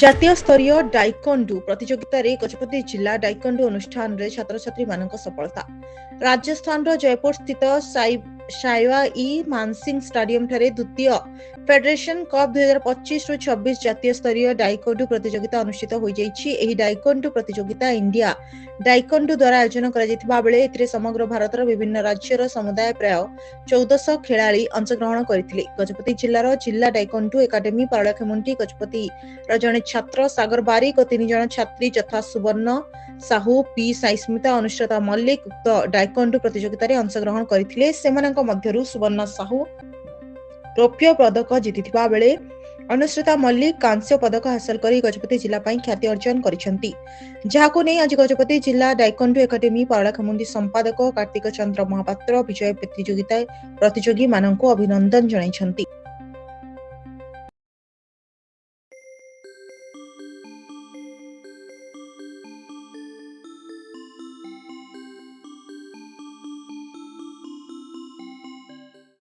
ଜାତୀୟ ସ୍ତରୀୟ ଡାଇକଣ୍ଡୁ ପ୍ରତିଯୋଗିତାରେ ଗଜପତି ଜିଲ୍ଲା ଡାଇକଣ୍ଡୁ ଅନୁଷ୍ଠାନରେ ଛାତ୍ରଛାତ୍ରୀମାନଙ୍କ ସଫଳତା। ରାଜସ୍ଥାନର ଜୟପୁର ସ୍ଥିତ ସାଇୱାଇ ମାନସିଂ ଷ୍ଟାଡିୟମଠାରେ ଦ୍ୱିତୀୟ ଫେଡେରେସନ କପ୍ 2025-26 ଜାତୀୟ ସ୍ତରୀୟ ଡାଇକଣ୍ଡୁ ପ୍ରତିଯୋଗିତା ଅନୁଷ୍ଠିତ ହୋଇଯାଇଛି। ଏହି ଡାଇକଣ୍ଡୁ ପ୍ରତିଯୋଗିତା ଇଣ୍ଡିଆ ଡାଇକଣ୍ଡୁ ଦ୍ୱାରା ଆୟୋଜନ କରାଯାଇଥିବା ବେଳେ ଏଥିରେ ସମଗ୍ର ଭାରତର ବିଭିନ୍ନ ରାଜ୍ୟର ସମୁଦାୟ ପ୍ରାୟ 1400 ଖେଳାଳି ଅଂଶଗ୍ରହଣ କରିଥିଲେ। ଗଜପତି ଜିଲ୍ଲାର ଜିଲ୍ଲା ଡାଇକଣ୍ଡୁ ଏକାଡେମୀ ପାରଳାଖେମୁଣ୍ଡି ଗଜପତିର ଜଣେ ଛାତ୍ର ସାଗର ବାରିକ ଓ 3 ଜଣ ଛାତ୍ରୀ ଯଥା ସୁବର୍ଣ୍ଣ ସାହୁ, ପି ସାଇସ୍ମିତା, ଅନୁଷ୍ଠାତା ମଲ୍ଲିକ ଉକ୍ତ ଡାଇକଣ୍ଡୁ ପ୍ରତିଯୋଗିତାରେ ଅଂଶଗ୍ରହଣ କରିଥିଲେ। ସେମାନଙ୍କ ମଧ୍ୟରୁ ସୁବର୍ଣ୍ଣ ସାହୁ ରୌପ୍ୟ ପଦକ ଜିତିଥିବା ବେଳେ ଅନୁଷ୍ଠାତା ମଲ୍ଲିକ କାଂସ୍ୟ ପଦକ ହାସଲ କରି ଗଜପତି ଜିଲ୍ଲା ପାଇଁ ଖ୍ୟାତି ଅର୍ଜନ କରିଛନ୍ତି। ଯାହାକୁ ନେଇ ଆଜି ଗଜପତି ଜିଲ୍ଲା ଡାଇକଣ୍ଡୁ ଏକାଡେମୀ ପାରଳାଖେମୁଣ୍ଡି ସମ୍ପାଦକ କାର୍ତ୍ତିକ ଚନ୍ଦ୍ର ମହାପାତ୍ର ବିଜୟ ପ୍ରତିଯୋଗୀମାନଙ୍କୁ ଅଭିନନ୍ଦନ ଜଣାଇଛନ୍ତି।